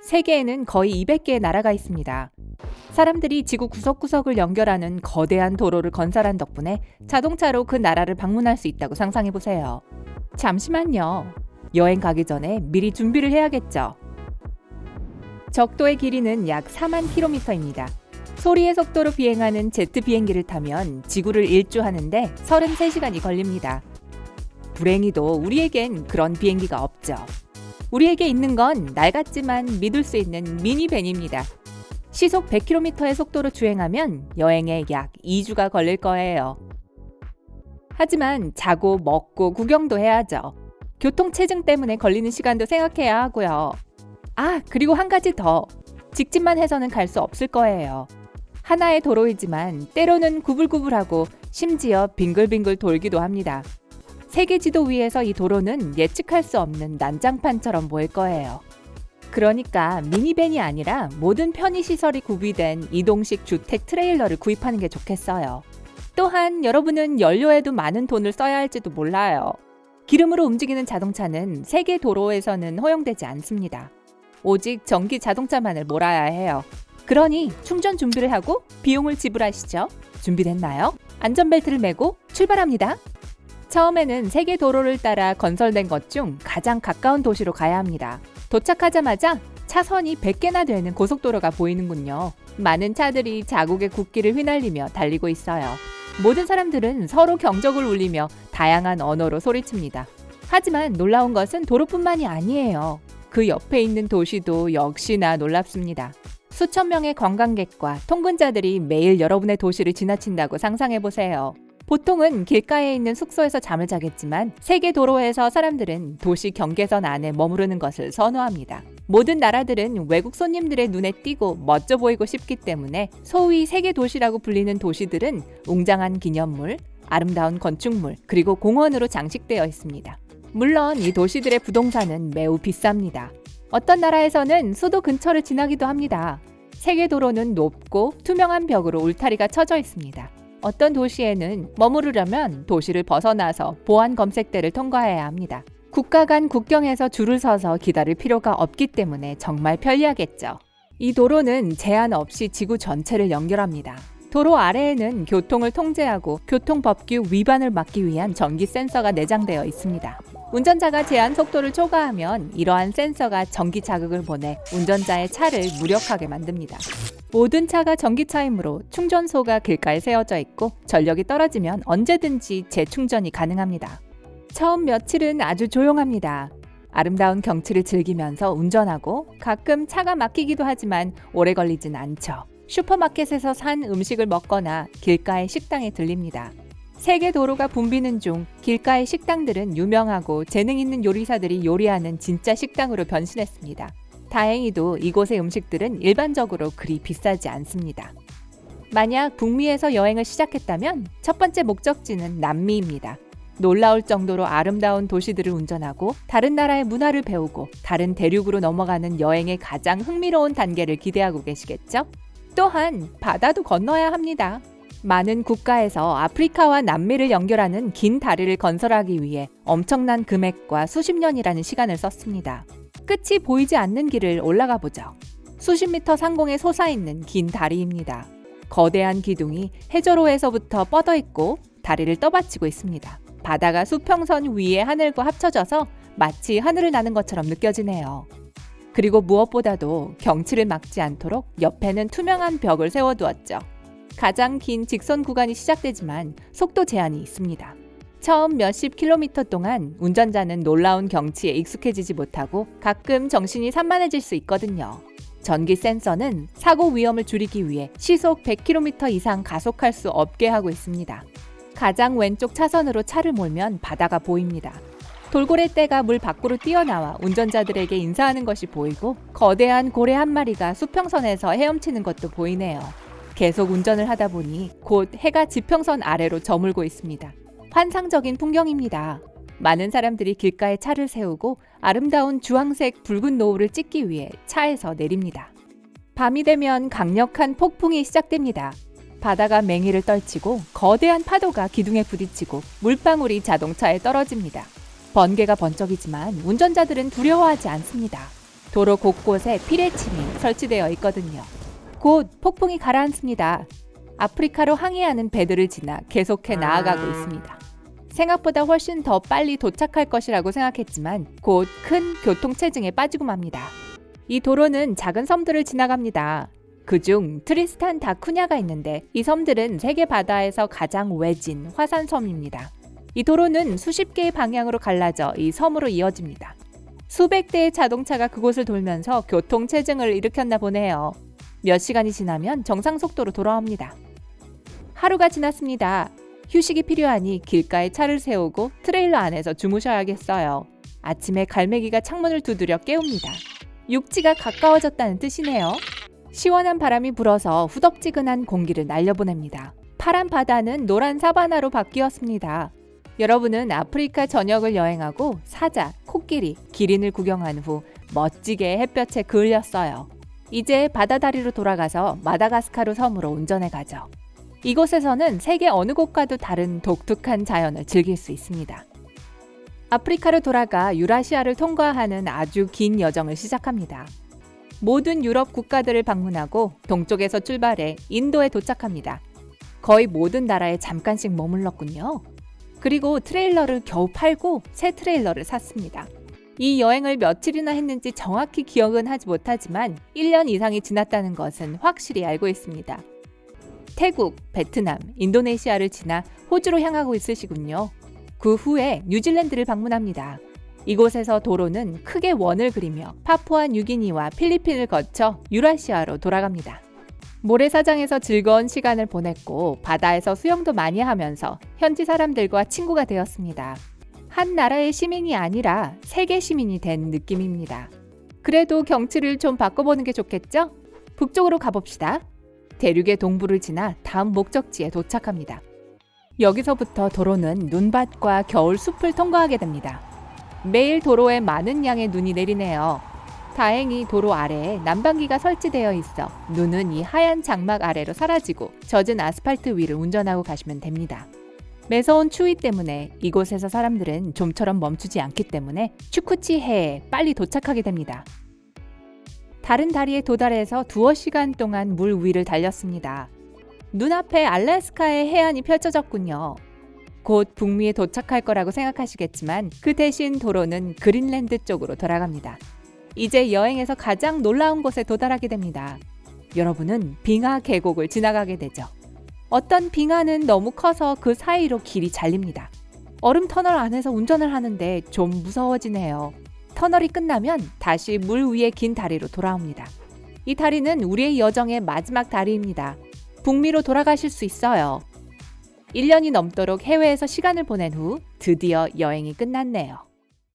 세계에는 거의 200개의 나라가 있습니다. 사람들이 지구 구석구석을 연결하는 거대한 도로를 건설한 덕분에 자동차로 그 나라를 방문할 수 있다고 상상해보세요. 잠시만요. 여행 가기 전에 미리 준비를 해야겠죠. 적도의 길이는 약 4만 킬로미터입니다. 소리의 속도로 비행하는 제트 비행기를 타면 지구를 일주하는데 33시간이 걸립니다. 불행히도 우리에겐 그런 비행기가 없죠. 우리에게 있는 건 낡았지만 믿을 수 있는 미니밴입니다. 시속 100km의 속도로 주행하면 여행에 약 2주가 걸릴 거예요. 하지만 자고 먹고 구경도 해야죠. 교통체증 때문에 걸리는 시간도 생각해야 하고요. 그리고 한 가지 더. 직진만 해서는 갈 수 없을 거예요. 하나의 도로이지만 때로는 구불구불하고 심지어 빙글빙글 돌기도 합니다. 세계 지도 위에서 이 도로는 예측할 수 없는 난장판처럼 보일 거예요. 그러니까 미니밴이 아니라 모든 편의시설이 구비된 이동식 주택 트레일러를 구입하는 게 좋겠어요. 또한 여러분은 연료에도 많은 돈을 써야 할지도 몰라요. 기름으로 움직이는 자동차는 세계 도로에서는 허용되지 않습니다. 오직 전기 자동차만을 몰아야 해요. 그러니 충전 준비를 하고 비용을 지불하시죠. 준비됐나요? 안전벨트를 매고 출발합니다. 처음에는 세계 도로를 따라 건설된 것 중 가장 가까운 도시로 가야 합니다. 도착하자마자 차선이 100개나 되는 고속도로가 보이는군요. 많은 차들이 자국의 국기를 휘날리며 달리고 있어요. 모든 사람들은 서로 경적을 울리며 다양한 언어로 소리칩니다. 하지만 놀라운 것은 도로뿐만이 아니에요. 그 옆에 있는 도시도 역시나 놀랍습니다. 수천 명의 관광객과 통근자들이 매일 여러분의 도시를 지나친다고 상상해보세요. 보통은 길가에 있는 숙소에서 잠을 자겠지만 세계 도로에서 사람들은 도시 경계선 안에 머무르는 것을 선호합니다. 모든 나라들은 외국 손님들의 눈에 띄고 멋져 보이고 싶기 때문에 소위 세계 도시라고 불리는 도시들은 웅장한 기념물, 아름다운 건축물, 그리고 공원으로 장식되어 있습니다. 물론 이 도시들의 부동산은 매우 비쌉니다. 어떤 나라에서는 수도 근처를 지나기도 합니다. 세계 도로는 높고 투명한 벽으로 울타리가 쳐져 있습니다. 어떤 도시에는 머무르려면 도시를 벗어나서 보안 검색대를 통과해야 합니다. 국가 간 국경에서 줄을 서서 기다릴 필요가 없기 때문에 정말 편리하겠죠. 이 도로는 제한 없이 지구 전체를 연결합니다. 도로 아래에는 교통을 통제하고 교통법규 위반을 막기 위한 전기 센서가 내장되어 있습니다. 운전자가 제한 속도를 초과하면 이러한 센서가 전기 자극을 보내 운전자의 차를 무력하게 만듭니다. 모든 차가 전기차이므로 충전소가 길가에 세워져 있고 전력이 떨어지면 언제든지 재충전이 가능합니다. 처음 며칠은 아주 조용합니다. 아름다운 경치를 즐기면서 운전하고 가끔 차가 막히기도 하지만 오래 걸리진 않죠. 슈퍼마켓에서 산 음식을 먹거나 길가의 식당에 들립니다. 세계 도로가 붐비는 중 길가의 식당들은 유명하고 재능 있는 요리사들이 요리하는 진짜 식당으로 변신했습니다. 다행히도 이곳의 음식들은 일반적으로 그리 비싸지 않습니다. 만약 북미에서 여행을 시작했다면 첫 번째 목적지는 남미입니다. 놀라울 정도로 아름다운 도시들을 운전하고 다른 나라의 문화를 배우고 다른 대륙으로 넘어가는 여행의 가장 흥미로운 단계를 기대하고 계시겠죠? 또한 바다도 건너야 합니다. 많은 국가에서 아프리카와 남미를 연결하는 긴 다리를 건설하기 위해 엄청난 금액과 수십 년이라는 시간을 썼습니다. 끝이 보이지 않는 길을 올라가 보죠. 수십 미터 상공에 솟아있는 긴 다리입니다. 거대한 기둥이 해저로에서부터 뻗어 있고 다리를 떠받치고 있습니다. 바다가 수평선 위의 하늘과 합쳐져서 마치 하늘을 나는 것처럼 느껴지네요. 그리고 무엇보다도 경치를 막지 않도록 옆에는 투명한 벽을 세워두었죠. 가장 긴 직선 구간이 시작되지만 속도 제한이 있습니다. 처음 몇십 킬로미터 동안 운전자는 놀라운 경치에 익숙해지지 못하고 가끔 정신이 산만해질 수 있거든요. 전기 센서는 사고 위험을 줄이기 위해 시속 100km 이상 가속할 수 없게 하고 있습니다. 가장 왼쪽 차선으로 차를 몰면 바다가 보입니다. 돌고래 떼가 물 밖으로 뛰어나와 운전자들에게 인사하는 것이 보이고 거대한 고래 한 마리가 수평선에서 헤엄치는 것도 보이네요. 계속 운전을 하다 보니 곧 해가 지평선 아래로 저물고 있습니다. 환상적인 풍경입니다. 많은 사람들이 길가에 차를 세우고 아름다운 주황색 붉은 노을을 찍기 위해 차에서 내립니다. 밤이 되면 강력한 폭풍이 시작됩니다. 바다가 맹위를 떨치고 거대한 파도가 기둥에 부딪히고 물방울이 자동차에 떨어집니다. 번개가 번쩍이지만 운전자들은 두려워하지 않습니다. 도로 곳곳에 피레침이 설치되어 있거든요. 곧 폭풍이 가라앉습니다. 아프리카로 항해하는 배들을 지나 계속해 나아가고 있습니다. 생각보다 훨씬 더 빨리 도착할 것이라고 생각했지만 곧 큰 교통체증에 빠지고 맙니다. 이 도로는 작은 섬들을 지나갑니다. 그중 트리스탄 다 쿠냐가 있는데 이 섬들은 세계 바다에서 가장 외진 화산섬입니다. 이 도로는 수십 개의 방향으로 갈라져 이 섬으로 이어집니다. 수백 대의 자동차가 그곳을 돌면서 교통체증을 일으켰나 보네요. 몇 시간이 지나면 정상 속도로 돌아옵니다. 하루가 지났습니다. 휴식이 필요하니 길가에 차를 세우고 트레일러 안에서 주무셔야겠어요. 아침에 갈매기가 창문을 두드려 깨웁니다. 육지가 가까워졌다는 뜻이네요. 시원한 바람이 불어서 후덥지근한 공기를 날려보냅니다. 파란 바다는 노란 사바나로 바뀌었습니다. 여러분은 아프리카 전역을 여행하고 사자, 코끼리, 기린을 구경한 후 멋지게 햇볕에 그을렸어요. 이제 바다 다리로 돌아가서 마다가스카르 섬으로 운전해 가죠. 이곳에서는 세계 어느 곳과도 다른 독특한 자연을 즐길 수 있습니다. 아프리카로 돌아가 유라시아를 통과하는 아주 긴 여정을 시작합니다. 모든 유럽 국가들을 방문하고 동쪽에서 출발해 인도에 도착합니다. 거의 모든 나라에 잠깐씩 머물렀군요. 그리고 트레일러를 겨우 팔고 새 트레일러를 샀습니다. 이 여행을 며칠이나 했는지 정확히 기억은 하지 못하지만 1년 이상이 지났다는 것은 확실히 알고 있습니다. 태국, 베트남, 인도네시아를 지나 호주로 향하고 있으시군요. 그 후에 뉴질랜드를 방문합니다. 이곳에서 도로는 크게 원을 그리며 파푸아 뉴기니와 필리핀을 거쳐 유라시아로 돌아갑니다. 모래사장에서 즐거운 시간을 보냈고 바다에서 수영도 많이 하면서 현지 사람들과 친구가 되었습니다. 한 나라의 시민이 아니라 세계 시민이 된 느낌입니다. 그래도 경치를 좀 바꿔보는 게 좋겠죠? 북쪽으로 가봅시다. 대륙의 동부를 지나 다음 목적지에 도착합니다. 여기서부터 도로는 눈밭과 겨울 숲을 통과하게 됩니다. 매일 도로에 많은 양의 눈이 내리네요. 다행히 도로 아래에 난방기가 설치되어 있어 눈은 이 하얀 장막 아래로 사라지고 젖은 아스팔트 위를 운전하고 가시면 됩니다. 매서운 추위 때문에 이곳에서 사람들은 좀처럼 멈추지 않기 때문에 추쿠치 해에 빨리 도착하게 됩니다. 다른 다리에 도달해서 두어 시간 동안 물 위를 달렸습니다. 눈앞에 알래스카의 해안이 펼쳐졌군요. 곧 북미에 도착할 거라고 생각하시겠지만 그 대신 도로는 그린랜드 쪽으로 돌아갑니다. 이제 여행에서 가장 놀라운 곳에 도달하게 됩니다. 여러분은 빙하 계곡을 지나가게 되죠. 어떤 빙하는 너무 커서 그 사이로 길이 잘립니다. 얼음 터널 안에서 운전을 하는데 좀 무서워지네요. 터널이 끝나면 다시 물 위의 긴 다리로 돌아옵니다. 이 다리는 우리의 여정의 마지막 다리입니다. 북미로 돌아가실 수 있어요. 1년이 넘도록 해외에서 시간을 보낸 후 드디어 여행이 끝났네요.